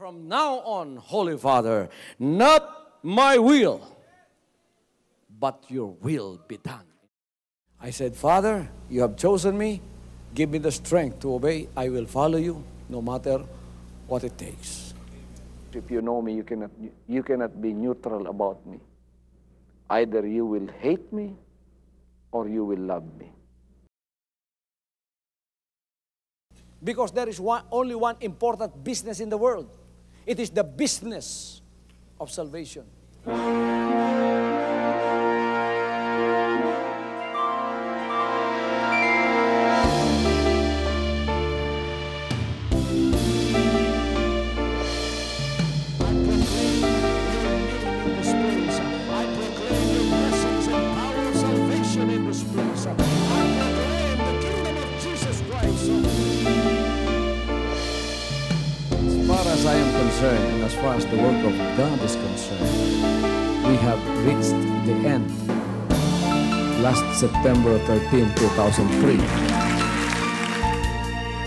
From now on, Holy Father, not my will, but your will be done. I said, Father, you have chosen me. Give me the strength to obey. I will follow you no matter what it takes. If you know me, you cannot be neutral about me. Either you will hate me or you will love me. Because there is only one important business in the world. It is the business of salvation. As I am concerned, and as far as the work of God is concerned, we have reached the end. Last September 13, 2003.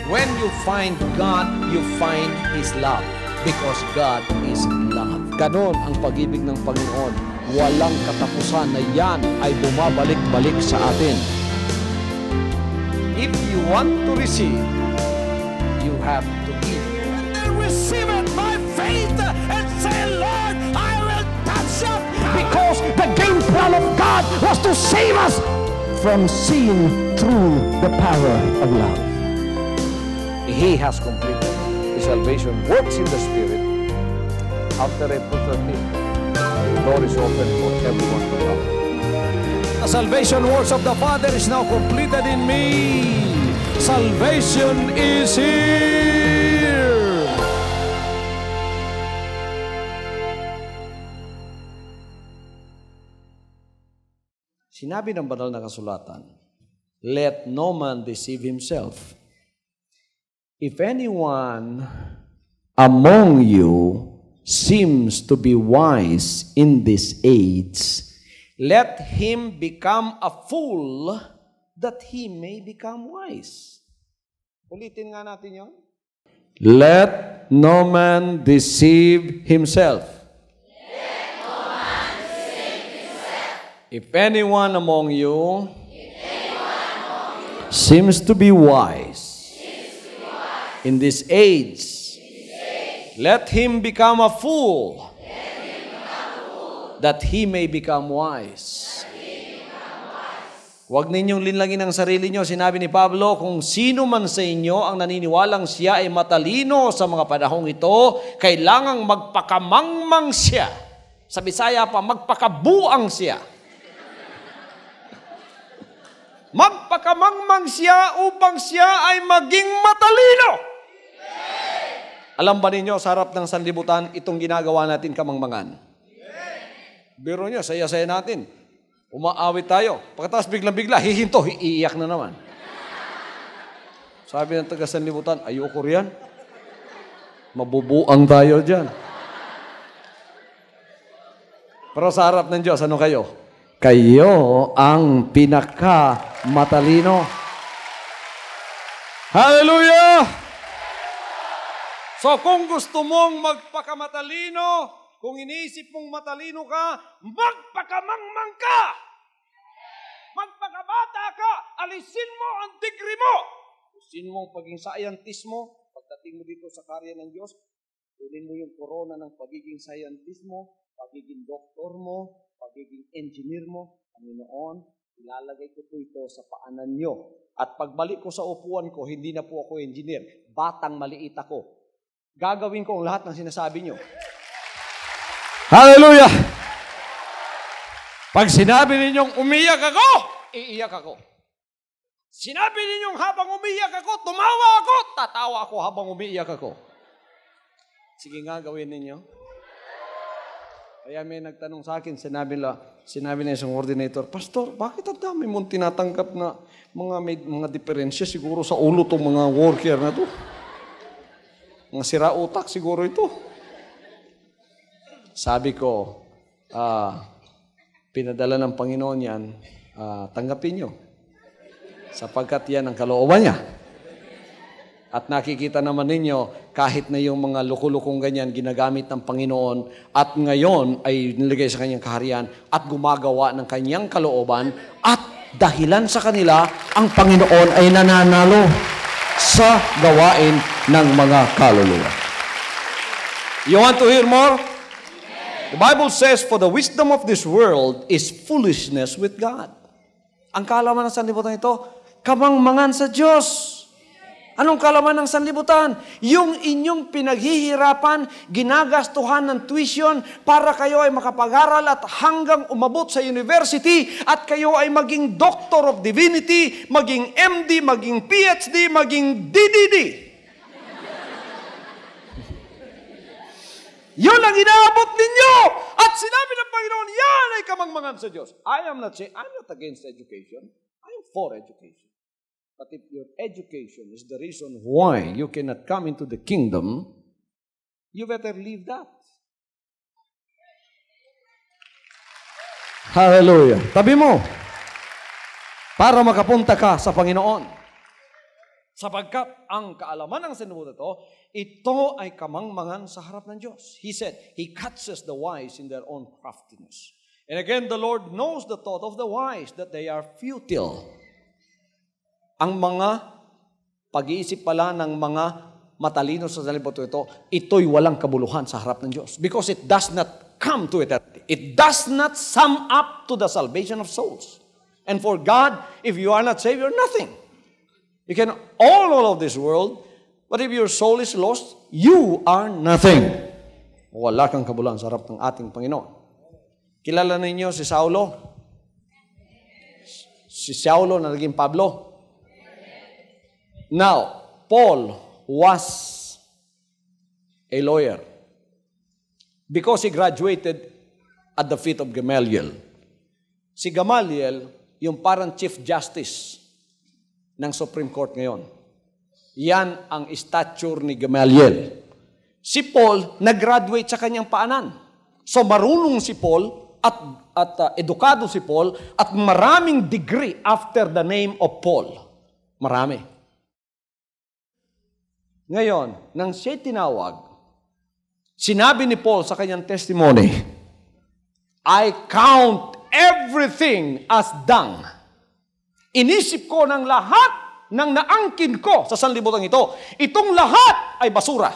When you find God, you find His love. Because God is love. Ganon ang pag-ibig ng Panginoon. Walang katapusan na yan ay bumabalik-balik sa atin. If you want to receive, you have to give. Receive it by faith and say, Lord, I will touch up. Because the game plan of God was to save us from seeing through the power of love. He has completed His salvation works in the Spirit. After April 13th, the door is open for everyone to come. The salvation works of the Father is now completed in me. Salvation is here. Sinabi ng banal na kasulatan, let no man deceive himself. If anyone among you seems to be wise in this age, let him become a fool that he may become wise. Ulitin nga natin yun. Let no man deceive himself. If anyone among you seems to be wise in this age, let him become a fool that he may become wise. Huwag ninyong linlangin ang sarili nyo. Sinabi ni Pablo, kung sino man sa inyo ang naniniwalang siya ay matalino sa mga panahong ito, kailangang magpakamangmang siya. Sa Bisaya pa, magpakabuang siya. Magpakamangmang siya upang siya ay maging matalino. Alam ba ninyo, sa harap ng sanlibutan, itong ginagawa natin kamangmangan? Biro nyo, saya-saya natin. Umaawit tayo. Pagkatapos biglang-bigla, hihinto, iiyak na naman. Sabi ng taga-sanlibutan, ayoko riyan. Mabubuang tayo dyan. Pero sa harap ng Diyos, ano kayo? Kayo ang pinaka-matalino. Hallelujah! So kung gusto mong magpakamatalino, kung iniisip mong matalino ka, magpakamangmang ka! Magpakabata ka! Alisin mo ang degree mo! Alisin mo ang pagiging scientist mo, pagdating mo dito sa karya ng Diyos, tulin mo yung corona ng pagiging scientist mo, pagiging doktor mo, pagiging engineer mo, Panginoon, ilalagay ko po ito sa paanan nyo. At pagbalik ko sa upuan ko, hindi na po ako engineer. Batang maliit ako. Gagawin ko ang lahat ng sinasabi nyo. Hallelujah! Pag sinabi ninyong umiyak ako, iiyak ako. Sinabi ninyong habang umiyak ako, tumawa ako, tatawa ako habang umiiyak ako. Sige nga, gawin ninyo. Kaya may nagtanong sa akin, sinabi na isang coordinator, Pastor, bakit ang dami mong tinatanggap na mga diferensya siguro sa ulo itong mga worker na to? Mga sira utak siguro ito. Sabi ko, pinadala ng Panginoon yan, tanggapin nyo. Sapagkat yan ang kalooban niya. At nakikita naman ninyo, kahit na yung mga lukulukong ganyan, ginagamit ng Panginoon, at ngayon ay nilagay sa kanyang kaharian, at gumagawa ng kanyang kalooban, at dahilan sa kanila, ang Panginoon ay nananalo sa gawain ng mga kaluluwa. You want to hear more? The Bible says, for the wisdom of this world is foolishness with God. Ang kaalaman ng sanlibutan ito, kamangmangan sa Diyos. Anong kalaman ng sanlibutan? Yung inyong pinaghihirapan, ginagastuhan ng tuition para kayo ay makapag-aral at hanggang umabot sa university at kayo ay maging Doctor of Divinity, maging MD, maging PhD, maging DDD. Yun ang inaabot ninyo! At sinabi ng Panginoon, yan ay kamangmangan sa Diyos. I'm not against education. I'm for education. But if your education is the reason why you cannot come into the kingdom, you better leave that. Hallelujah. Tabi mo, para makapunta ka sa Panginoon. Sapagkat ang kaalaman ng sanlibutan ito ay kamangmangan sa harap ng Diyos. He said, He catches the wise in their own craftiness. And again, the Lord knows the thought of the wise, that they are futile. Ang mga pag-iisip pala ng mga matalino sa sanlibutan ito'y walang kabuluhan sa harap ng Diyos. Because it does not come to eternity. It does not sum up to the salvation of souls. And for God, if you are not saved, you're nothing. You can all of this world, but if your soul is lost, you are nothing. Wala kang kabuluhan sa harap ng ating Panginoon. Kilala ninyo si Saulo? Si Saulo na naging Pablo? Now, Paul was a lawyer because he graduated at the feet of Gamaliel. Si Gamaliel, yung parang Chief Justice ng Supreme Court ngayon. Yan ang stature ni Gamaliel. Si Paul, nag-graduate sa kanyang paanan. So marunong si Paul at edukado si Paul at maraming degree after the name of Paul. Marami. Ngayon, nang siya tinawag, sinabi ni Paul sa kanyang testimony, I count everything as dung. Inisip ko ng lahat ng naangkin ko sa sanlibutan ito. Itong lahat ay basura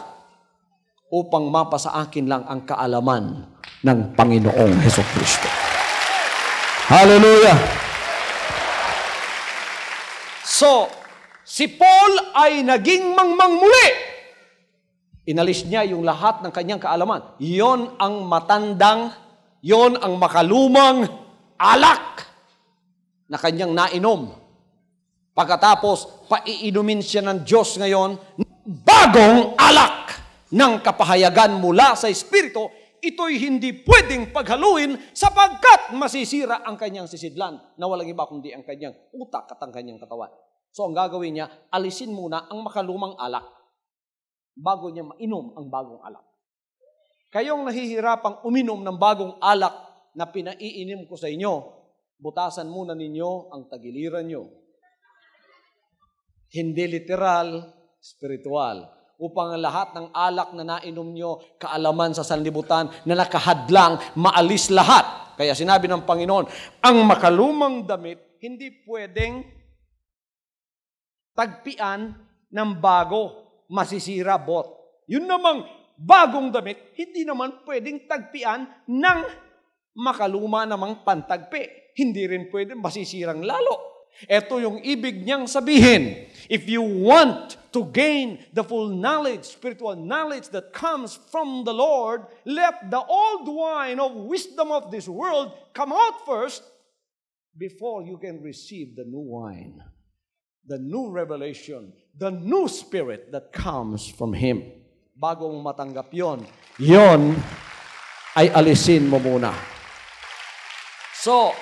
upang mapa sa akin lang ang kaalaman ng Panginoong Hesukristo. Hallelujah! So, si Paul ay naging mangmang muli. Inalis niya yung lahat ng kanyang kaalaman. Yon ang matandang, yon ang makalumang alak na kanyang nainom. Pagkatapos, paiinumin siya ng Diyos ngayon, bagong alak ng kapahayagan mula sa Espiritu, ito'y hindi pwedeng paghaluin sapagkat masisira ang kanyang sisidlan na walang iba kundi ang kanyang utak at ang kanyang katawan. So ang gagawin niya, alisin muna ang makalumang alak bago niya mainom ang bagong alak. Kayong nahihirapang uminom ng bagong alak na pinaiinim ko sa inyo, butasan muna ninyo ang tagiliran nyo. Hindi literal, spiritual. Upang ang lahat ng alak na nainom nyo, kaalaman sa sanlibutan na nakahadlang, maalis lahat. Kaya sinabi ng Panginoon, ang makalumang damit, hindi pwedeng tagpian ng bago, masisira bot. Yun namang bagong damit, hindi naman pwedeng tagpian ng makaluma namang pantagpi. Hindi rin pwedeng masisirang lalo. Ito yung ibig niyang sabihin. If you want to gain the full knowledge, spiritual knowledge that comes from the Lord, let the old wine of wisdom of this world come out first before you can receive the new wine. The new revelation, the new spirit that comes from Him. Bago mo matanggap yon ay alisin mo muna. So,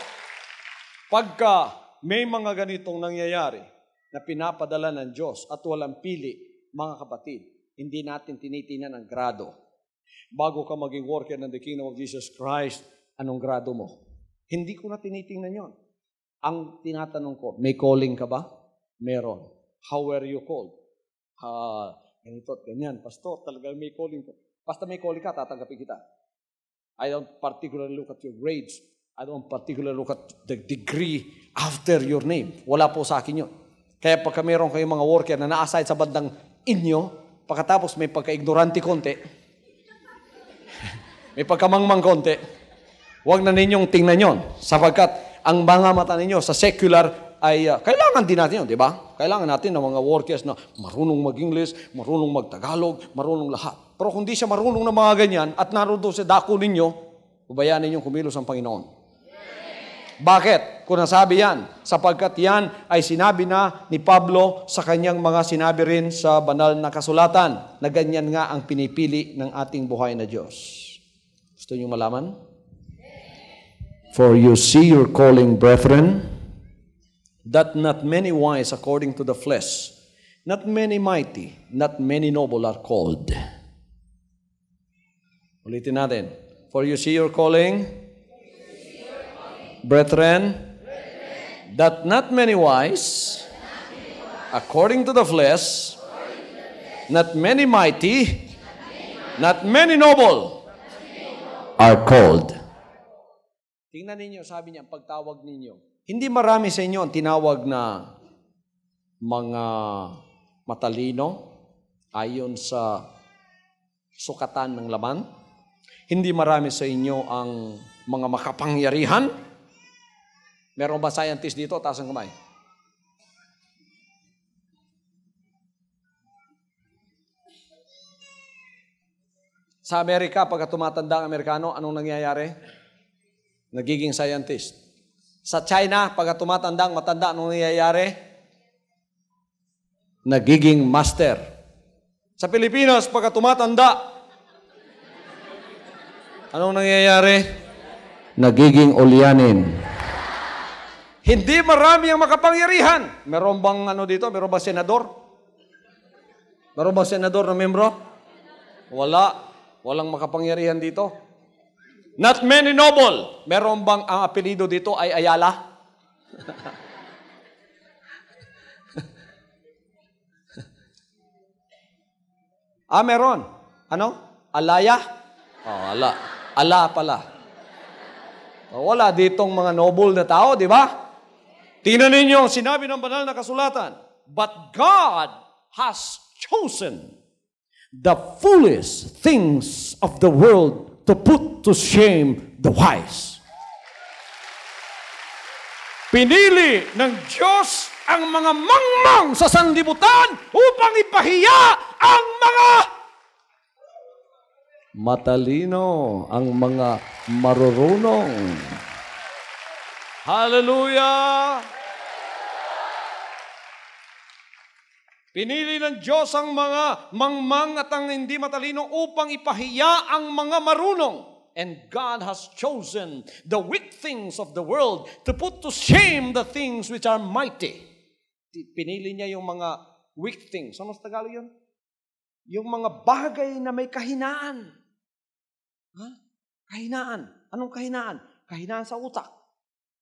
pagka may mga ganitong nangyayari na pinapadala ng Diyos at walang pili, mga kapatid, hindi natin tinitingnan ang grado. Bago ka maging worker ng the Kingdom of Jesus Christ, anong grado mo? Hindi ko na tinitingnan yon. Ang tinatanong ko, may calling ka ba? Meron. How were you called? Ganito at ganyan. Pastor, talagang may calling ko. Basta may calling ka, tatanggapin kita. I don't particularly look at your grades. I don't particularly look at the degree after your name. Wala po sa akin yun. Kaya pagka mayroon kayong mga worker na na-assign sa bandang inyo, pagkatapos may pagka-ignorante konti, may pagkamangmang konti, huwag na ninyong tingnan yon, sapagkat ang mga mata ninyo sa secular ay kailangan din natin yun, di ba? Kailangan natin ng mga workers na marunong mag-English, marunong mag-Tagalog, marunong lahat. Pero kung di siya marunong ng mga ganyan at naroon doon sa dako ninyo, ubayaan ninyong kumilos ang Panginoon. Bakit? Kung nasabi yan, sapagkat yan ay sinabi na ni Pablo sa kanyang mga sinabi rin sa banal na kasulatan, na ganyan nga ang pinipili ng ating buhay na Diyos. Gusto niyo malaman? For you see your calling, brethren, that not many wise according to the flesh, not many mighty, not many noble are called. Ulitin natin. For you see your calling, brethren, that not many wise, according to the flesh, not many mighty, not many noble, are called. Tingnan ninyo, sabi niya, ang pagtawag ninyo. Hindi marami sa inyo ang tinawag na mga matalino ayon sa sukatan ng laman. Hindi marami sa inyo ang mga makapangyarihan. Meron ba scientist dito? Taas ang kamay. Sa Amerika, pagka tumatanda ang Amerikano, anong nangyayari? Nagiging scientist. Sa China, pagka tumatanda ang matanda, anong nangyayari? Nagiging master. Sa Pilipinas, pagka tumatanda, anong nangyayari? Nagiging ulyanin. Hindi marami ang makapangyarihan. Meron bang dito? Meron bang senador? Meron bang senador na membro? Wala. Walang makapangyarihan dito. Not many noble. Meron bang ang apelido dito ay Ayala? Meron. Ano? Alaya? Ala. Ala pala. Wala ditong mga noble na tao, di ba? Tingnan ninyo, sinabi ng banal na kasulatan, but God has chosen the foolish things of the world to put to shame the wise. Pinili ng Diyos ang mga mangmang sa sanlibutan upang ipahiya ang mga matalino, ang mga marurunong. Hallelujah! Pinili ng Diyos ang mga mangmang at ang hindi matalino upang ipahiya ang mga marunong. And God has chosen the weak things of the world to put to shame the things which are mighty. Pinili niya yung mga weak things. Ano sa Tagalog yun? Yung mga bagay na may kahinaan. Ha? Kahinaan. Anong kahinaan? Kahinaan sa utak.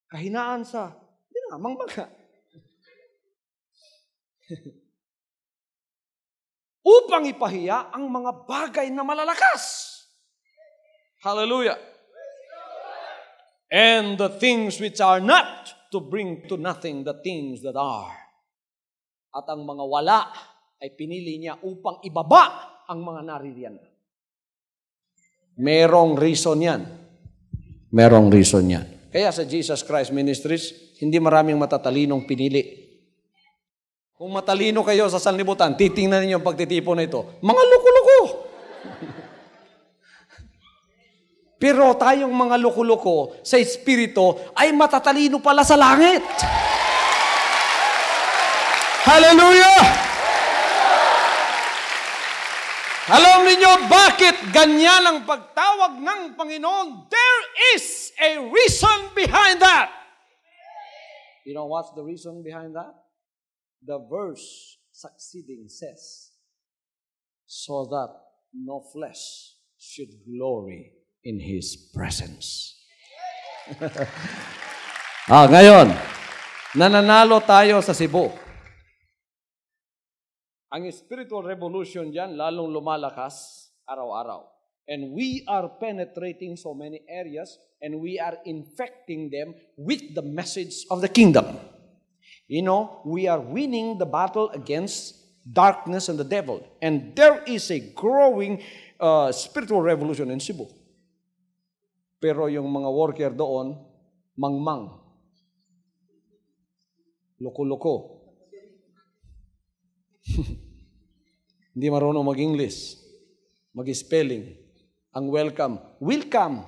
Kahinaan sa, hindi nga, mangmaga. Upang ipahiya ang mga bagay na malalakas. Hallelujah. And the things which are not, to bring to nothing the things that are. At ang mga wala ay pinili niya upang ibaba ang mga naririyan. Merong reason yan. Merong reason yan. Kaya sa Jesus Christ Ministries, hindi maraming matatalinong pinili. Kung matalino kayo sa sanlibutan, titingnan ninyo ang pagtitipon na ito. Mga luko-luko! Pero tayong mga luko-luko sa espiritu ay matatalino pala sa langit. Hallelujah! Alam niyo bakit ganyan ang pagtawag ng Panginoon? There is a reason behind that. You know what's the reason behind that? The verse succeeding says, so that no flesh should glory in His presence. Ngayon, nananalo tayo sa Cebu. Ang spiritual revolution dyan, lalong lumalakas araw-araw. And we are penetrating so many areas and we are infecting them with the message of the kingdom. You know, we are winning the battle against darkness and the devil. And there is a growing spiritual revolution in Cebu. Pero yung mga worker doon, mangmang. Loko-loko. Hindi marunong mag-English, mag-spelling. Ang welcome, welcome.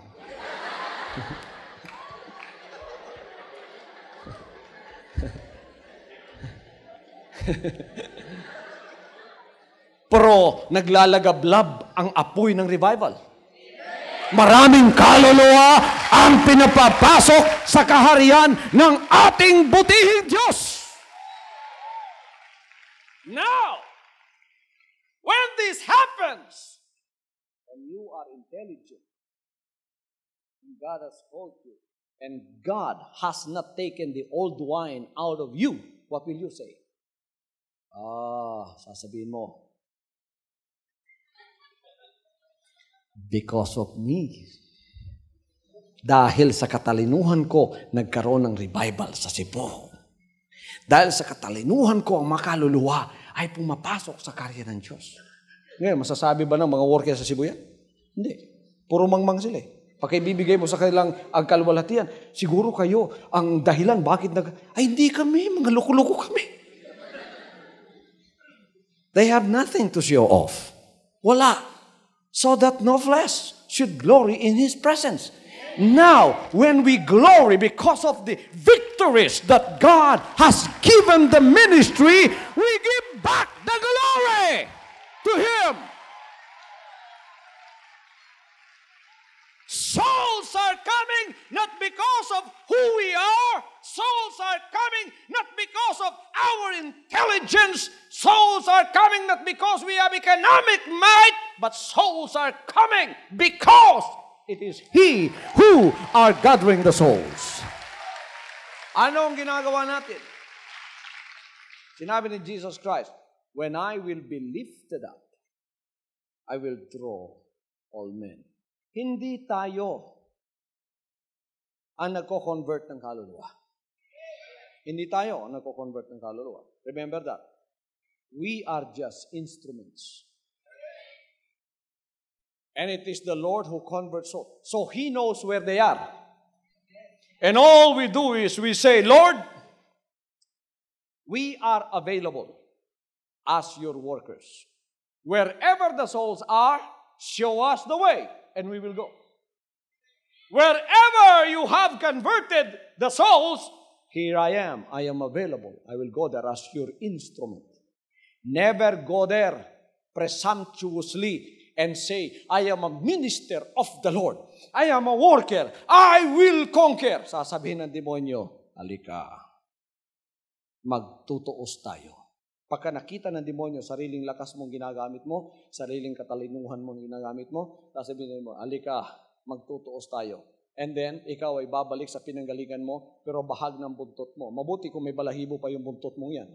Pero naglalagablab ang apoy ng revival. Maraming kaluluwa ang pinapapasok sa kaharian ng ating butihing Diyos. Now, when this happens, and you are intelligent, and God has called you, and God has not taken the old wine out of you, what will you say? Sasabihin mo, because of me. Dahil sa katalinuhan ko, nagkaroon ng revival sa Cebu. Dahil sa katalinuhan ko, ang makaluluwa ay pumapasok sa karya ng Diyos. Ngayon, masasabi ba ng mga worker sa Cebu yan? Hindi. Puro mangmang sila. Pagkaibibigay mo sa kanilang agkalwalhatian, siguro kayo ang dahilan bakit ay hindi kami, mga loko-loko kami. They have nothing to show off. Wala. So that no flesh should glory in His presence. Now, when we glory because of the victories that God has given the ministry, we give back the glory to Him. Souls are coming not because of who we are. Souls are coming not because of our intelligence. Souls are coming not because we have economic might, but souls are coming because it is He who are gathering the souls. Ano ang ginagawa natin? Sinabi ni Jesus Christ, when I will be lifted up, I will draw all men. Hindi tayo ang nagko-convert ng kaluluwa. Hindi tayo ang nagko-convert ng kaluluwa. Remember that. We are just instruments. And it is the Lord who converts souls. So He knows where they are. And all we do is we say, Lord, we are available as your workers. Wherever the souls are, show us the way, and we will go. Wherever you have converted the souls, here I am. I am available. I will go there as your instrument. Never go there presumptuously and say, I am a minister of the Lord. I am a worker. I will conquer. Sasabihin ng demonyo, halika, magtutuos tayo. Pagka nakita ng demonyo, sariling lakas mong ginagamit mo, sariling katalinuhan mong ginagamit mo, sasabihin mo, halika, magtutuos tayo. And then, ikaw ay babalik sa pinanggalingan mo, pero bahag ng buntot mo. Mabuti kung may balahibo pa yung buntot mong yan.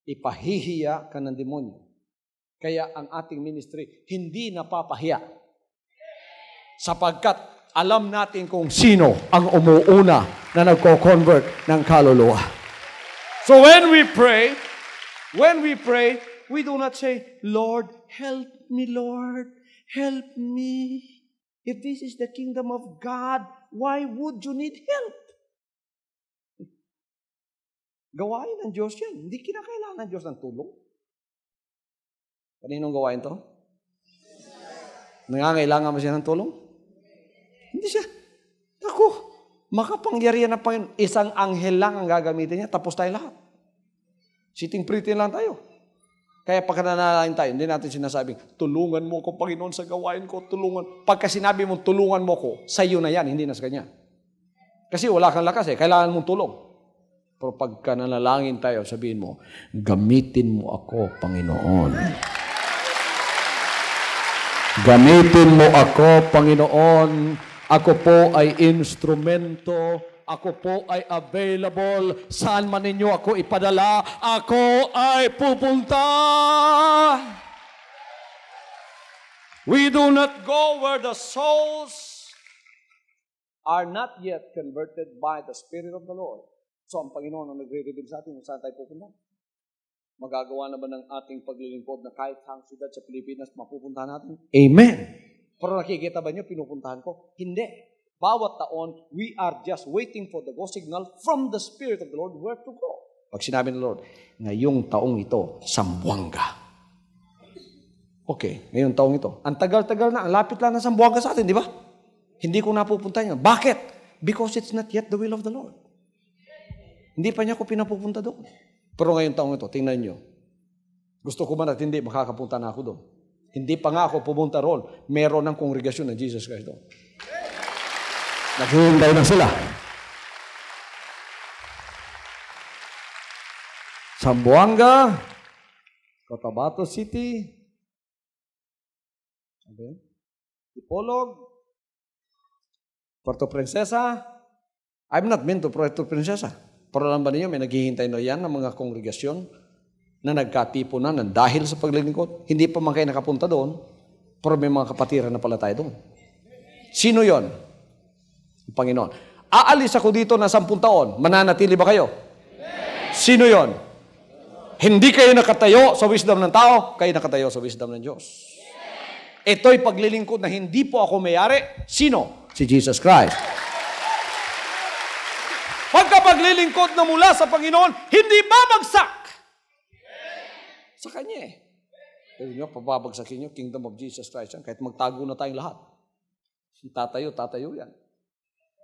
Ipahihiya ka ng demonyo. Kaya ang ating ministry, hindi napapahiya. Sapagkat alam natin kung sino ang umuuna na nagko-convert ng kaluluwa. So when we pray, we do not say, Lord, help me, Lord, help me. If this is the kingdom of God, why would you need help? Gawain ng Diyos yan. Hindi kinakailangan ng Diyos ng tulong. Kaninong gawain to? Nangangailangan mo siya ng tulong? Hindi siya. Ako, makapangyarihan na Panginoon. Isang anghel lang ang gagamitin niya, tapos tayo lahat. Sitting pretty lang tayo. Kaya pagka nanalangin tayo, hindi natin sinasabing, tulungan mo ko, Panginoon, sa gawain ko, tulungan. Pagka sinabi mo, tulungan mo ko, sa iyo na yan, hindi na sa kanya. Kasi wala kang lakas kailangan mong tulong. Pero pagka nanalangin tayo, sabihin mo, gamitin mo ako, Panginoon. Gamitin mo ako, Panginoon. Ako po ay instrumento. Ako po ay available. Saan man ninyo ako ipadala, ako ay pupunta. We do not go where the souls are not yet converted by the Spirit of the Lord. So ang Panginoon ang nagre-reveal sa atin kung saan tayo pupunta. Magagawa na ba ng ating paglilingkod na kahit ang siyudad sa Pilipinas mapupuntahan natin? Amen. Pero nakikita ba niyo pinupuntahan ko? Hindi. Bawat taon, we are just waiting for the go signal from the Spirit of the Lord where to go. Pag sinabi ng Lord, ngayong taong ito, Zamboanga. Okay, ngayong taong ito. Ang tagal-tagal na, ang lapit lang na Zamboanga sa atin, di ba? Hindi ko napupuntahan yun. Bakit? Because it's not yet the will of the Lord. Hindi pa niya ako pinapupunta doon. Pero ngayong taong ito, tingnan niyo. Gusto ko man at hindi, makakapunta na ako doon. Hindi pa nga ako pumunta roon. Meron ng kongregasyon ng Jesus Christ doon. Naghihintay na sila. Zamboanga, Cotabato City, Dipolog, Puerto Princesa. I'm not meant to Puerto Princesa. Pero alam ba ninyo, may naghihintay na yan ng mga kongregasyon na nagkatipo na dahil sa paglilingkod. Hindi pa man kayo nakapunta doon, pero may mga kapatiran na pala tayo doon. Sino yon? Ang Panginoon. Aalis ako dito na 10 taon, mananatili ba kayo? Sino yon? Hindi kayo nakatayo sa wisdom ng tao, kayo nakatayo sa wisdom ng Diyos. Ito'y paglilingkod na hindi po ako may-ari. Sino? Si Jesus Christ. Pagkapaglilingkod na mula sa Panginoon, hindi babagsak. Sa Kanya eh. Pero nyo, pababagsakin nyo, Kingdom of Jesus Christ yan. Kahit magtago na tayong lahat. Tatayo yan.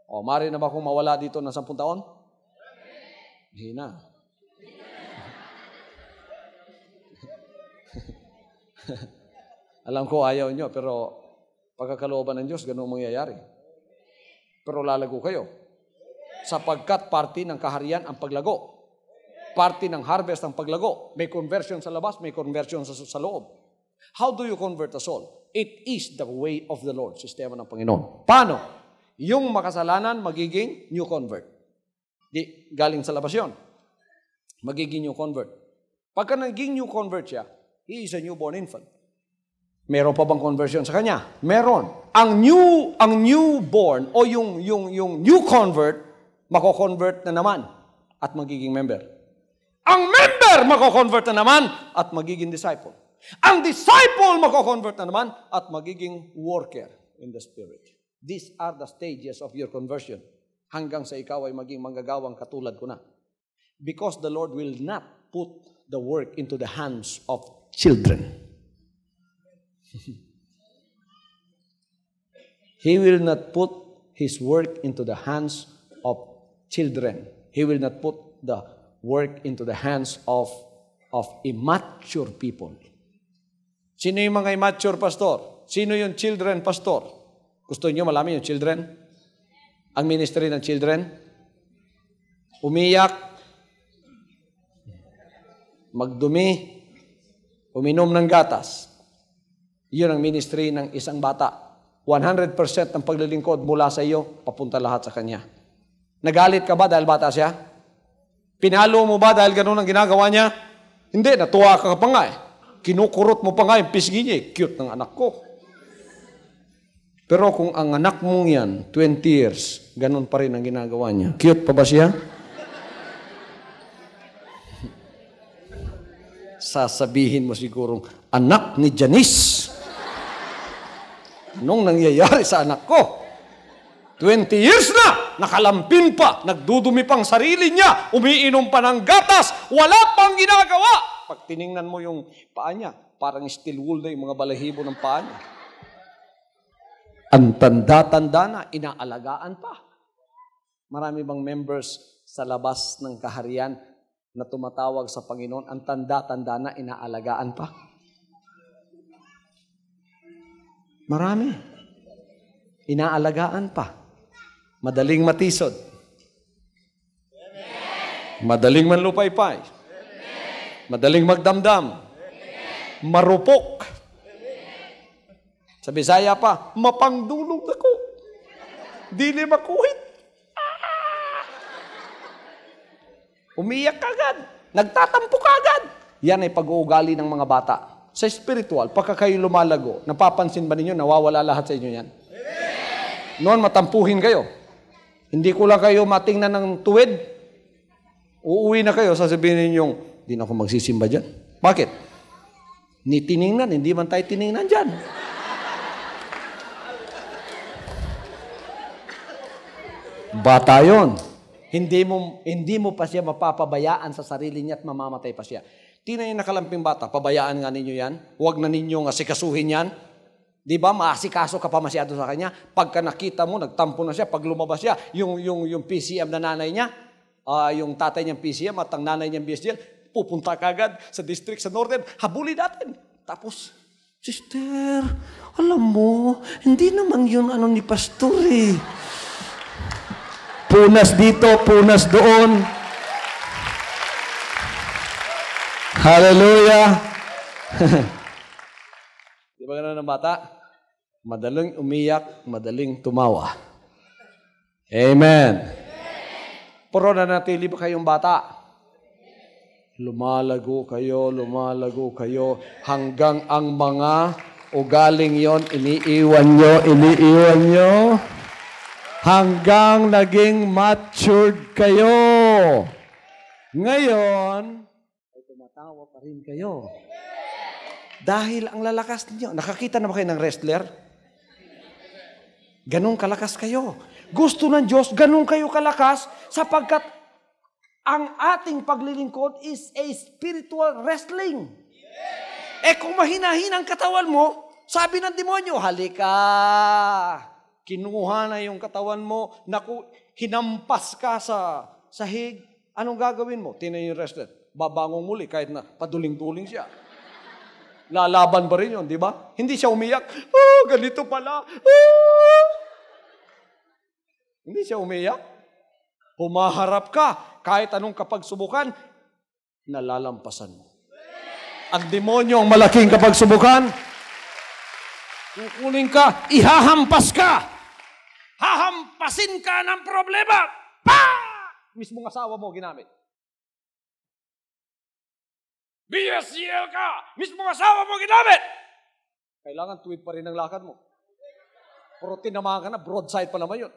O, mari na ba kung mawala dito ng 10 taon? Hina. Alam ko, ayaw nyo, pero pagkakalooban ng Diyos, ganun mangyayari. Pero lalago kayo. Sapagkat parte ng kaharian ang paglago. Parte ng harvest ang paglago. May conversion sa labas, may conversion sa loob. How do you convert a soul? It is the way of the Lord, sistema ng Panginoon. Paano? Yung makasalanan, magiging new convert. Di, galing sa labas yun. Magiging new convert. Pagka naging new convert siya, he is a newborn infant. Meron pa bang conversion sa kanya? Meron. Ang newborn o yung new convert, mako-convert na naman at magiging member. Ang member mako-convert na naman at magiging disciple. Ang disciple mako-convert na naman at magiging worker in the Spirit. These are the stages of your conversion hanggang sa ikaw ay maging manggagawang katulad ko na. Because the Lord will not put the work into the hands of children. He will not put His work into the hands of children. He will not put the work into the hands of immature people. Sino yung mga immature, pastor? Sino yung children, pastor? Gusto niyo malaman yung children? Ang ministry ng children? Umiyak, magdumi, uminom ng gatas. Yun ang ministry ng isang bata. 100% ng paglilingkod mula sa iyo, papunta lahat sa kanya. Nagalit ka ba dahil bata siya? Pinalo mo ba dahil ganun ang ginagawa niya? Hindi, natuwa ka pa nga eh. Kinukurot mo pa nga yung pisngi niya. Cute ng anak ko. Pero kung ang anak mong yan, 20 years, ganun pa rin ang ginagawa niya. Cute pa ba siya? Sasabihin mo sigurong, anak ni Janice. Anong nangyayari sa anak ko? 20 years na, nakalampin pa, nagdudumi pang sarili niya, umiinom pa ng gatas, wala pang ginagawa. Pag tiningnan mo yung paa niya, parang steel wool na yung mga balahibo ng paa niya. Ang tanda-tanda na, inaalagaan pa. Marami bang members sa labas ng kaharian na tumatawag sa Panginoon, ang tanda-tanda na, inaalagaan pa? Marami. Inaalagaan pa. Madaling matisod. Madaling manlupaypay. Madaling magdamdam. Marupok. Sa Bisaya pa, mapangdulog ako. Dili makuhit. Umiyak agad. Nagtatampo agad. Yan ay pag-uugali ng mga bata. Sa spiritual, pagka kayo lumalago, napapansin ba ninyo, nawawala lahat sa inyo yan? Noon, matampuhin kayo. Hindi ko lang kayo matingnan ng tuwid. Uuwi na kayo, sasabihin ninyong, hindi na ako magsisimba dyan. Bakit? Ni tiningnan, hindi man tayo tiningnan dyan. Bata yun. Hindi mo pa siya mapapabayaan sa sarili niya at mamamatay pa siya. Tingnan yung nakalamping bata, pabayaan nga ninyo yan. Huwag na ninyong asikasuhin yan. Di ba, maasikaso ka pa masyado sa kanya. Pagka nakita mo, nagtampo na siya. Pag lumabas siya, yung PCM na nanay niya, yung tatay niyang PCM at ang nanay niyang BSDL, pupunta kagad sa district sa Northern, habulin natin. Tapos, sister, alam mo, hindi naman yun ni pastor eh. Punas dito, punas doon. Hallelujah! Di ba gano'n ng bata? Madaling umiyak, madaling tumawa. Amen. Pero nanatili ba kayong bata? Lumalago kayo, hanggang ang mga ugaling yon iniiwan nyo, hanggang naging matured kayo. Ngayon, ay tumatawa pa rin kayo. Dahil ang lalakas ninyo. Nakakita na ba kayo ng wrestler? Ganun kalakas kayo. Gusto ng Diyos, ganun kayo kalakas sapagkat ang ating paglilingkod is a spiritual wrestling. Kung mahina-hina ang katawan mo, sabi ng demonyo, halika. Kinuha na yung katawan mo, hinampas ka sa sahig. Anong gagawin mo? Tingnan yung wrestler. Babangong muli kahit na paduling-duling siya. Lalaban ba rin yun, di ba? Hindi siya umiyak. Ganito pala. Hindi siya umiyak. Humaharap ka. Kahit anong kapagsubukan, nalalampasan mo. Ang demonyo ang malaking kapagsubukan, kukunin ka, ihahampas ka. Hahampasin ka ng problema. Mismong asawa mo ginamit. BSCL ka! Mismong asawa mo ginamit! Kailangan tuwid pa rin ang lakad mo. Pero tinamaan ka na, broadside pa naman yun.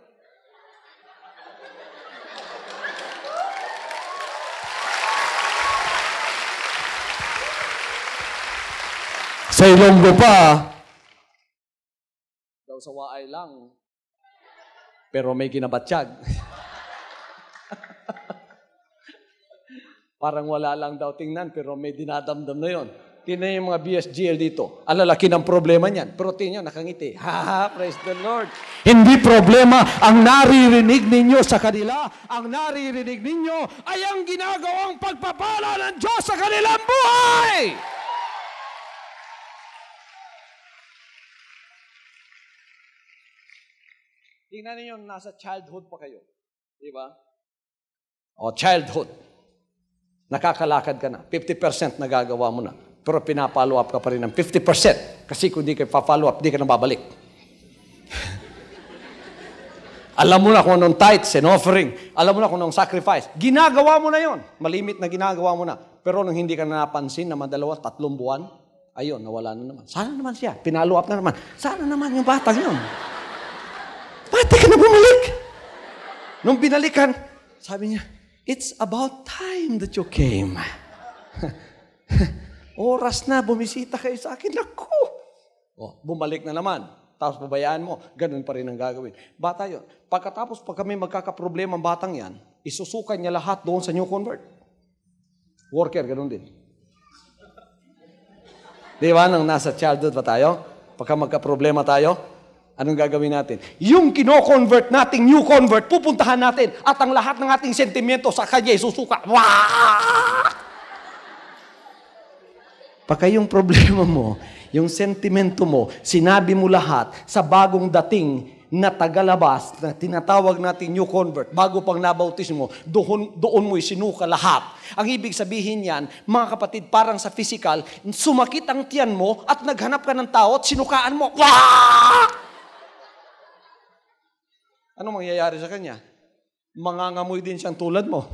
Sa Ilonggo pa, daw sa waay lang, pero may kinabatsyag. Parang wala lang daw tingnan, pero may dinadamdam na yun. Tingnan yung mga BSGL dito. Alalaki ng problema niyan. Pero tingnan, nakangiti. Praise the Lord. Hindi problema ang naririnig ninyo sa kanila. Ang naririnig ninyo ay ang ginagawang pagpapala ng Diyos sa kanilang buhay. Tingnan ninyo, nasa childhood pa kayo. Di ba? Childhood. Nakakalakad ka na. 50% nagagawa mo na. Pero pinapollow up ka pa rin ng 50%. Kasi kung di ka pa-follow up, di ka na babalik. Alam mo na kung anong tithes and offering. Alam mo na kung anong sacrifice. Ginagawa mo na yon. Malimit na ginagawa mo na. Pero nung hindi ka na napansin na 2-3 buwan, ayun, nawala na naman. Sana naman siya. Pinalo up na naman. Sana naman yung batang yun. Bakit di ka na bumalik? Nung binalikan, sabi niya, it's about time that you came. Oras na, bumisita kayo sa akin. Naku! Bumalik na naman. Tapos pabayaan mo, ganun pa rin ang gagawin. Bata yun. Pag kami magkakaproblema ang batang yan, isusukan niya lahat doon sa new convert. Worker, ganun din. Di ba, nung nasa childhood pa tayo, pagka magkaproblema tayo, anong gagawin natin? Yung kino-convert nating new convert, pupuntahan natin at ang lahat ng ating sentimento sa kanya isusuka. Pagka yung problema mo, yung sentimento mo, sinabi mo lahat sa bagong dating na tagalabas, na tinatawag natin new convert, bago pang nabautismo, doon mo isinuka lahat. Ang ibig sabihin yan, mga kapatid, parang sa physical, sumakit ang tiyan mo at naghanap ka ng tao at sinukaan mo. Anong mangyayari sa kanya? Mangangamoy din siyang tulad mo.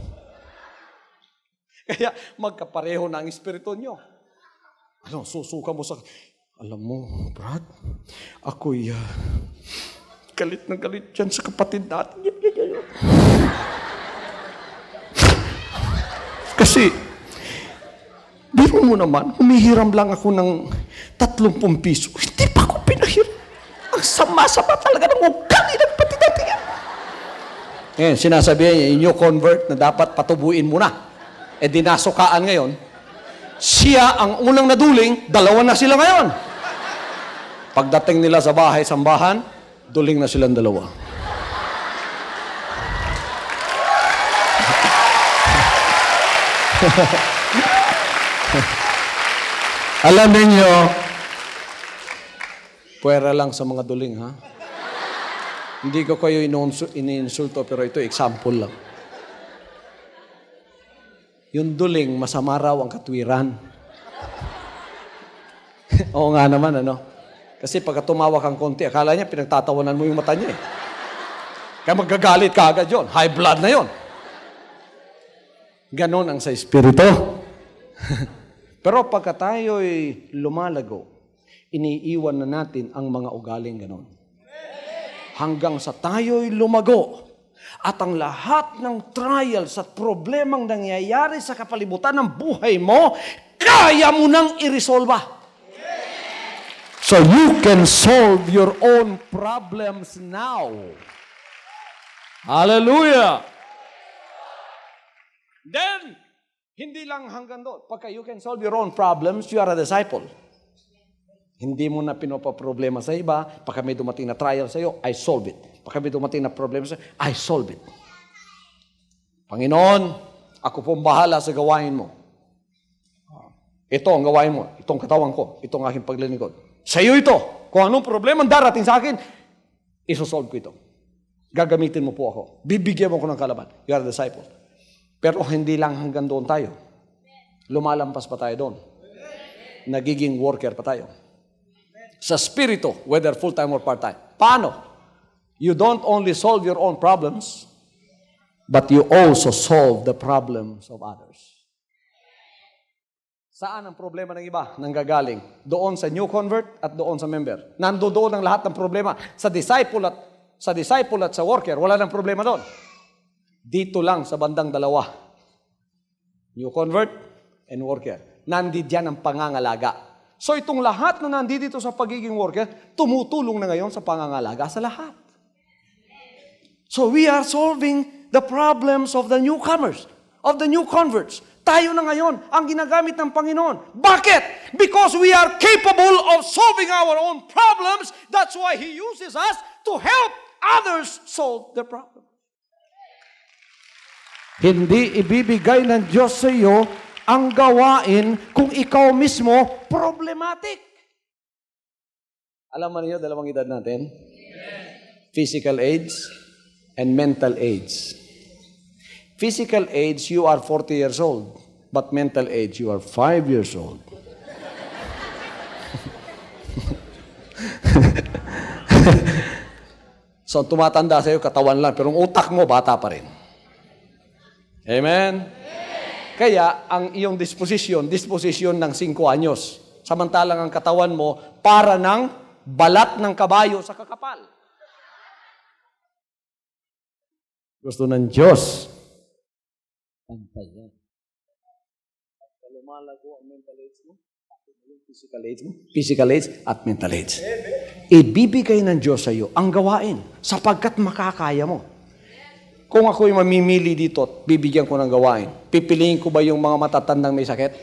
Kaya magkapareho na ang espiritu nyo. Ano, susuka mo sa... Alam mo, Brad, ako'y galit na galit dyan sa kapatid natin. Kasi, biro mo naman, humihiram lang ako ng 30 piso. Hindi pa ako pinahiram. Ang sama-sama talaga ng ugali ng kapatid natin yan. Ngayon, sinasabihan niya, yung new convert na dapat patubuin mo na. Eh, dinasukaan ngayon. Siya ang unang naduling, 2 na sila ngayon. Pagdating nila sa bahay, sambahan, duling na silang 2. Alam ninyo, puwera lang sa mga duling, ha? Hindi ko kayo iniinsulto, pero ito example lang. Yung duling, masama raw ang katwiran. Oo nga naman, ano? Kasi pagka tumawa kang konti, akala niya pinagtatawanan mo yung mata niya, eh. Kaya magagalit ka agad yun. High blood na yun. Ganon ang sa espiritu. Pero pagka tayo'y lumalago, iniiwan na natin ang mga ugaling ganon. Hanggang sa tayo'y lumago at ang lahat ng trials at problemang nangyayari sa kapalibutan ng buhay mo, kaya mo nang iresolba. So you can solve your own problems now. Hallelujah! Then, hindi lang hanggang doon. Pagka you can solve your own problems, you are a disciple. Hindi mo na pinopaproblema sa iba. Pagka may dumating na trial sa iyo, I solve it. Pagka may dumating na problema sa iyo, I solve it. Panginoon, ako pong bahala sa gawain mo. Ito ang gawain mo. Itong katawan ko. Itong aking paglilingkod. Sa iyo ito. Kung anong problema darating sa akin, isosolve ko ito. Gagamitin mo po ako. Bibigyan mo ko ng kalaban. You are a disciple. Pero hindi lang hanggang doon tayo. Lumalampas pa tayo doon. Nagiging worker pa tayo. Sa spirito, whether full-time or part-time. Paano? You don't only solve your own problems, but you also solve the problems of others. Saan ang problema ng iba nanggagaling? Doon sa new convert at doon sa member. Nandoon ang lahat ng problema. Sa disciple at sa worker, wala nang problema doon. Dito lang sa bandang 2. New convert and worker. Nandiyan ang pangangalaga. So itong lahat na nandito sa pagiging worker, tumutulong na ngayon sa pangangalaga sa lahat. So we are solving the problems of the newcomers, of the new converts. Tayo na ngayon ang ginagamit ng Panginoon. Bakit? Because we are capable of solving our own problems. That's why He uses us to help others solve their problems. Hindi ibibigay ng Diyos sa iyo ang gawain kung ikaw mismo problematic. Alam mo niyo, 2 edad natin? Physical age and mental age. Physical age, you are 40 years old. But mental age, you are 5 years old. So, tumatanda sa'yo, katawan lang. Pero ang utak mo, bata pa rin. Amen? Kaya, ang iyong disposisyon ng 5 anyos. Samantalang ang katawan mo, para ng balat ng kabayo sa kakapal. Gusto ng Diyos. Pantay yan. At lumalago ang mental age mo, physical age at mental age. Ibibigay ng Diyos sa iyo ang gawain sapagkat makakaya mo. Kung ako'y mamimili dito at bibigyan ko ng gawain, pipiliin ko ba yung mga matatandang may sakit?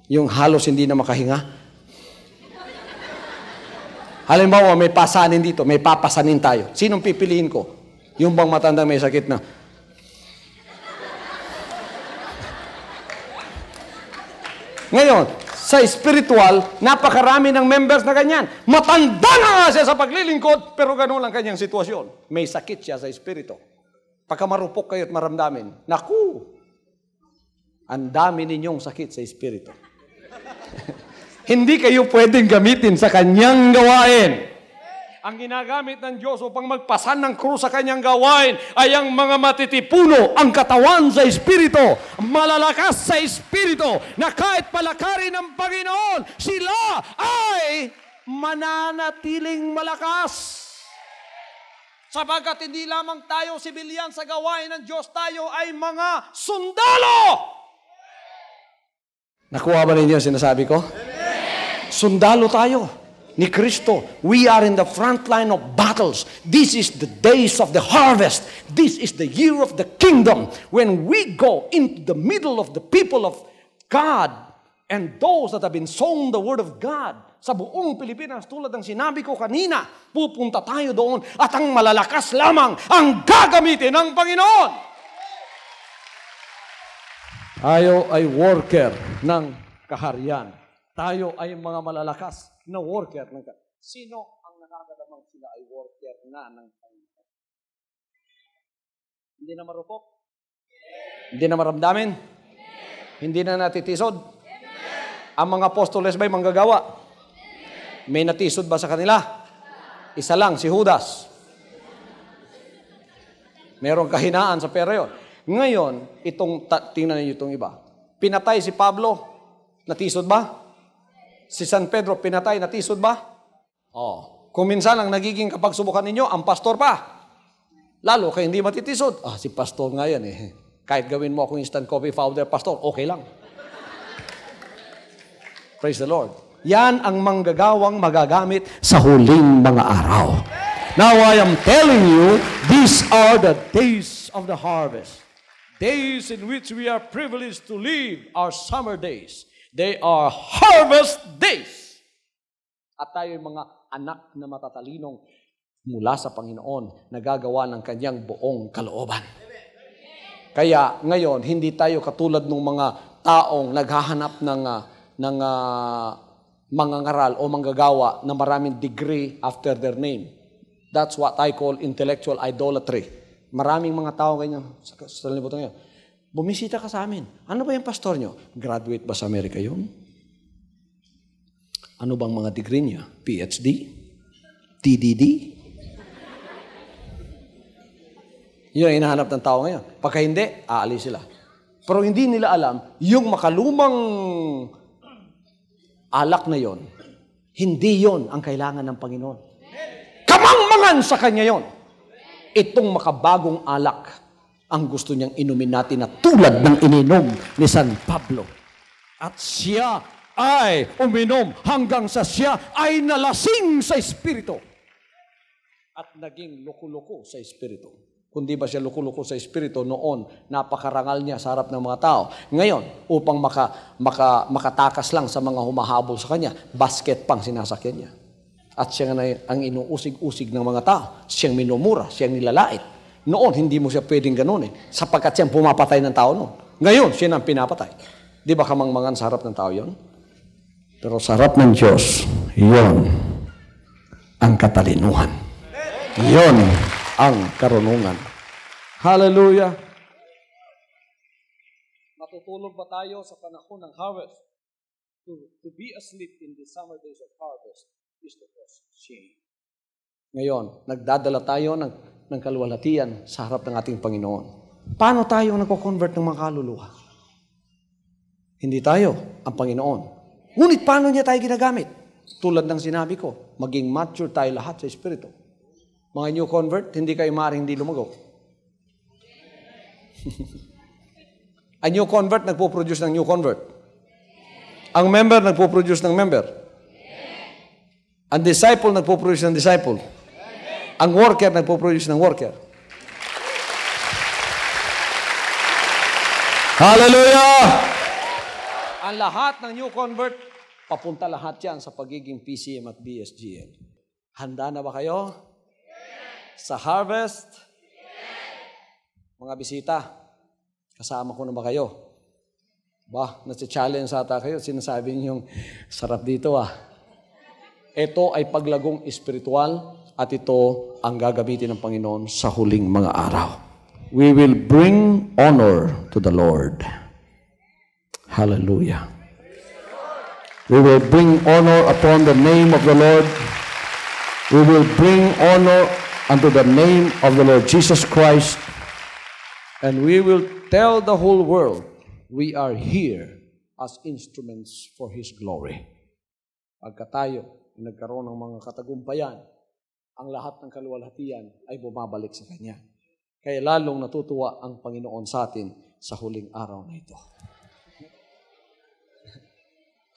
Yung halos hindi na makahinga? Halimbawa, may pasanin dito, may papasanin tayo. Sinong pipiliin ko? Yung bang matandang may sakit na? Ngayon, sa spiritual, napakarami ng members na ganyan. Matanda na nga siya sa paglilingkod, pero gano'n lang kanyang sitwasyon. May sakit siya sa espiritu. Pagka marupok kayo at maramdamin, naku, ang dami ninyong sakit sa espiritu. Hindi kayo pwedeng gamitin sa kanyang gawain. Ang ginagamit ng Diyos upang magpasan ng krus sa kanyang gawain ay ang mga matitipuno, ang katawan sa Espiritu, malalakas sa Espiritu, na kahit palakarin ng Panginoon, sila ay mananatiling malakas. Sabagat hindi lamang tayo sibilyan sa gawain ng Diyos, tayo ay mga sundalo. Nakuha ba ninyo sinasabi ko? Amen. Sundalo tayo ni Kristo. We are in the front line of battles. This is the days of the harvest. This is the year of the kingdom. When we go into the middle of the people of God and those that have been sown the word of God sa buong Pilipinas, tulad ng sinabi ko kanina, pupunta tayo doon at ang malalakas lamang ang gagamitin ng Panginoon. Tayo ay worker ng kaharian. Tayo ay mga malalakas na worker ng kaharian. Sino ang nakakalamang sila ay worker na ng Panginoon? Hindi na marupok? Hindi na maramdamin? Hindi na natitisod? Ang mga apostoles ba'y manggagawa? May natisod ba sa kanila? Isa lang, si Judas. Merong kahinaan sa pera yun. Ngayon, tingnan niyo itong iba. Pinatay si Pablo, natisod ba? Si San Pedro, pinatay, natisod ba? Kung minsan ang nagiging kapagsubukan ninyo, ang pastor pa. Lalo kayo hindi matitisod. Si pastor nga yan eh. Kahit gawin mo akong instant coffee powder, pastor, okay lang. Praise the Lord. Yan ang manggagawang magagamit sa huling mga araw. Now I am telling you, these are the days of the harvest. Days in which we are privileged to live our summer days. They are harvest days. At tayo mga anak na matatalinong mula sa Panginoon, nagagawa ng kanyang buong kalooban. Kaya ngayon, hindi tayo katulad ng mga taong naghahanap ng mangangaral o manggagawa na maraming degree after their name. That's what I call intellectual idolatry. Maraming mga tao ganyan sa libutan ngayon. Bumisita ka sa amin. Ano ba yung pastor nyo? Graduate ba sa Amerika yun? Ano bang mga degree niya? PhD? TDD? Yun ang hinahanap ng tao ngayon. Pagka hindi, aalis sila. Pero hindi nila alam, yung makalumang alak na yon, hindi yon ang kailangan ng Panginoon. Kamangmangan sa Kanya yon. Itong makabagong alak ang gusto niyang inumin natin na tulad ng ininom ni San Pablo. At siya ay uminom hanggang sa siya ay nalasing sa Espiritu. At naging loko-loko sa Espiritu. Kundi ba siya loko-loko sa Espiritu noon, napakarangal niya sa harap ng mga tao. Ngayon, upang makatakas lang sa mga humahabol sa kanya, basket pang sinasakyan niya. At siya nga ang inuusig-usig ng mga tao. Siyang minumura, siyang nilalait. Noon, hindi mo siya pwedeng ganunin sapagkat siyang pumapatay ng tao noon. Ngayon, siya ang pinapatay. Di ba kamangmangan sa harap ng tao yon? Pero sa harap ng Diyos, yon ang katalinuhan. Yon ang karunungan. Hallelujah! Matutulog ba tayo sa panahon ng harvest? To be asleep in the summer days of harvest is the first shame. Ngayon, nagdadala tayo ng kaluwalhatian sa harap ng ating Panginoon. Paano tayo nagko-convert ng mga kaluluwa? Hindi tayo, ang Panginoon. Ngunit paano niya tayo ginagamit? Tulad ng sinabi ko, maging mature tayo lahat sa Espiritu. Mga new convert, hindi kayo maaaring hindi lumago. Ang new convert, nagpo-produce ng new convert. Ang member, nagpo-produce ng member. Ang disciple, nagpo-produce ng disciple. Ang worker, nagpo-produce ng worker. Hallelujah! Ang lahat ng new convert, papunta lahat yan sa pagiging PCM at BSGL. Handa na ba kayo? Sa harvest, mga bisita, kasama ko na ba kayo? Nasi-challenge ata kayo, sinasabi niyong sarap dito Ito ay paglagong espiritual at ito ang gagamitin ng Panginoon sa huling mga araw. We will bring honor to the Lord. Hallelujah. We will bring honor upon the name of the Lord. We will bring honor unto the name of the Lord Jesus Christ, and we will tell the whole world we are here as instruments for His glory. Pagka tayo nagkaroon ng mga katagumpayan, ang lahat ng kaluwalhatian ay bumabalik sa Kanya. Kaya lalong natutuwa ang Panginoon sa atin sa huling araw na ito.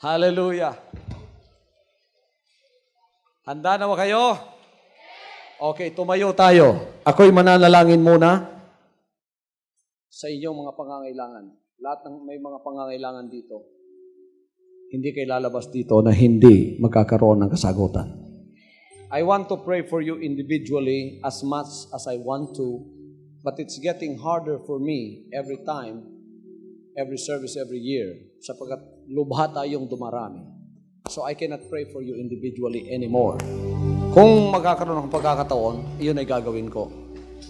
Hallelujah! Handa na ba kayo? Okay, tumayo tayo. Ako'y mananalangin muna sa inyong mga pangangailangan. Lahat ng may mga pangangailangan dito, hindi kayo lalabas dito na hindi magkakaroon ng kasagutan. I want to pray for you individually as much as I want to, but it's getting harder for me every time, every service, every year, sapagkat lubha tayong dumarami. So I cannot pray for you individually anymore. Kung magkakaroon ng pagkakataon, iyon ay gagawin ko.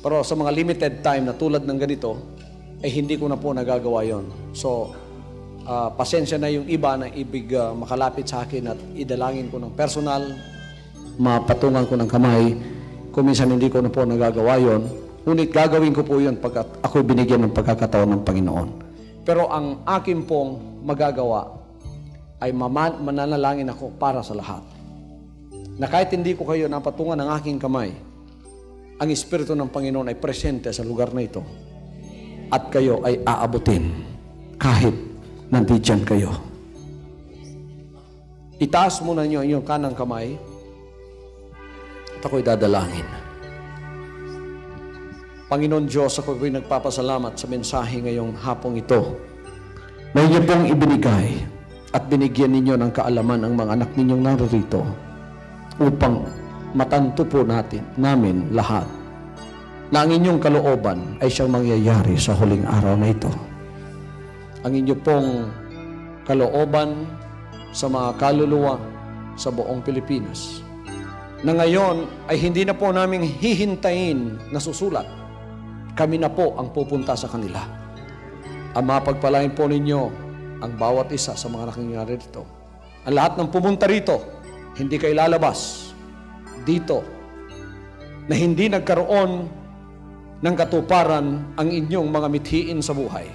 Pero sa mga limited time na tulad ng ganito, ay hindi ko na po nagagawa yon. So, pasensya na yung iba na ibig makalapit sa akin at idalangin ko ng personal, mapatungan ko ng kamay. Kung minsan hindi ko na po nagagawa yon, ngunit gagawin ko po yun pagkat ako'y binigyan ng pagkakataon ng Panginoon. Pero ang akin pong magagawa ay mananalangin ako para sa lahat. Na kahit hindi ko kayo napatungan ng aking kamay, ang Espiritu ng Panginoon ay presente sa lugar na ito at kayo ay aabutin kahit nandiyan kayo. Itaas muna niyo inyong kanang kamay at ako'y dadalangin. Panginoon Diyos, ako'y nagpapasalamat sa mensahe ngayong hapong ito na inyo pong ibinigay at binigyan ninyo ng kaalaman ang mga anak ninyong naririto upang matanto po namin lahat na ang inyong kalooban ay siyang mangyayari sa huling araw na ito. Ang inyo pong kalooban sa mga kaluluwa sa buong Pilipinas na ngayon ay hindi na po namin hihintayin na susulat. Kami na po ang pupunta sa kanila. Ama, pagpalain po ninyo ang bawat isa sa mga nangyayari dito. Ang lahat ng pumunta rito, hindi kayo lalabas dito na hindi nagkaroon ng katuparan ang inyong mga mithiin sa buhay.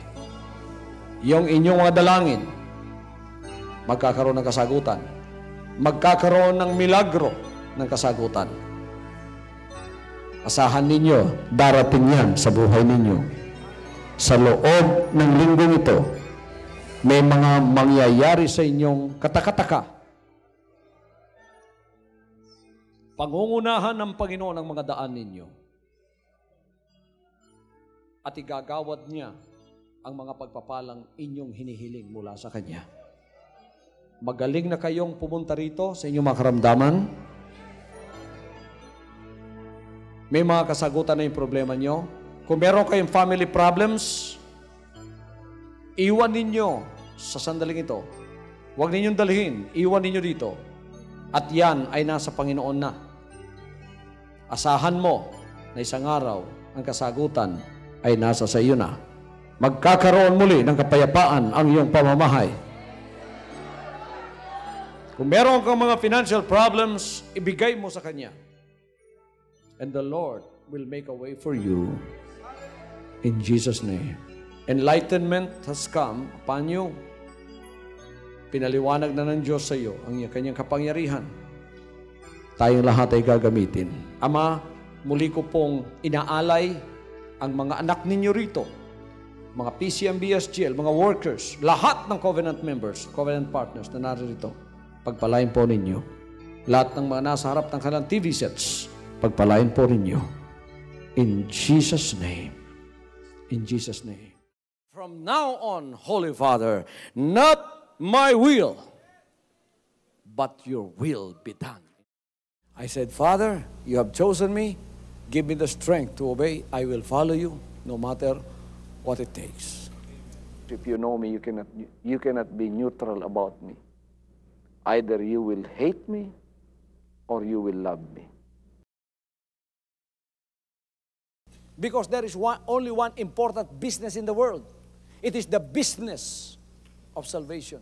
Yung inyong mga dalangin, magkakaroon ng kasagutan. Magkakaroon ng milagro ng kasagutan. Asahan ninyo, darating yan sa buhay ninyo. Sa loob ng linggong ito, may mga mangyayari sa inyong katakataka. Pangungunahan ng Panginoon ang mga daan ninyo. At igagawad niya ang mga pagpapalang inyong hinihiling mula sa Kanya. Magaling na kayong pumunta rito sa inyong mga karamdaman. May mga kasagutan na yung problema nyo. Kung meron kayong family problems, iwan ninyo sa sandaling ito. Huwag ninyong dalhin, iwan ninyo dito. At yan ay nasa Panginoon na. Asahan mo na isang araw ang kasagutan ay nasa sa iyo na. Magkakaroon muli ng kapayapaan ang iyong pamamahay. Kung meron kang mga financial problems, ibigay mo sa Kanya. And the Lord will make a way for you in Jesus' name. Enlightenment has come upon you. Pinaliwanag na ng Diyos sa iyo ang Kanyang kapangyarihan. Tayong lahat ay gagamitin. Ama, muli ko pong inaalay ang mga anak ninyo rito, mga PCMBSGL, mga workers, lahat ng covenant members, covenant partners na narito. Pagpalain po ninyo. Lahat ng mga nasa harap ng kanilang TV sets, pagpalain po ninyo. In Jesus' name. In Jesus' name. From now on, Holy Father, not my will, but your will be done. I said, Father, you have chosen me. Give me the strength to obey. I will follow you no matter what it takes. If you know me, you cannot be neutral about me. Either you will hate me or you will love me. Because there is only one important business in the world. It is the business of salvation.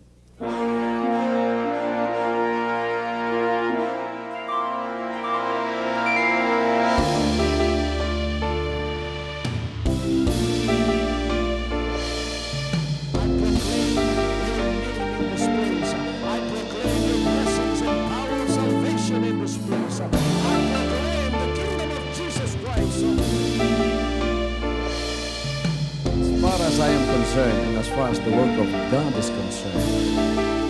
concerned, and as far as the work of God is concerned,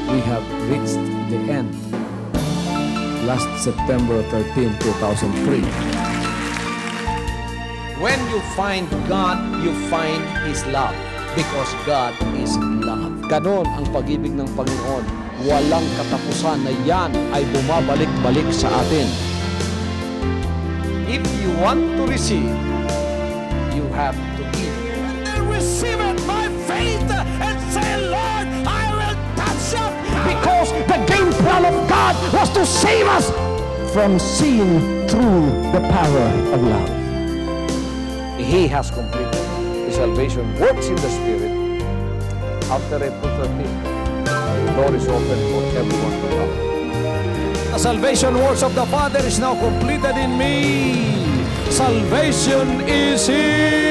we have reached the end. Last September 13, 2003. When you find God, you find His love. Because God is love. Ganon ang pag-ibig ng Panginoon. Walang katapusan na yan ay bumabalik-balik sa atin. If you want to receive, you have to give. Receive it by faith and say, Lord, I will touch up. Because the game plan of God was to save us from seeing through the power of love. He has completed. The salvation works in the Spirit. After April 13, the door is open for everyone to come. The salvation works of the Father is now completed in me. Salvation is here.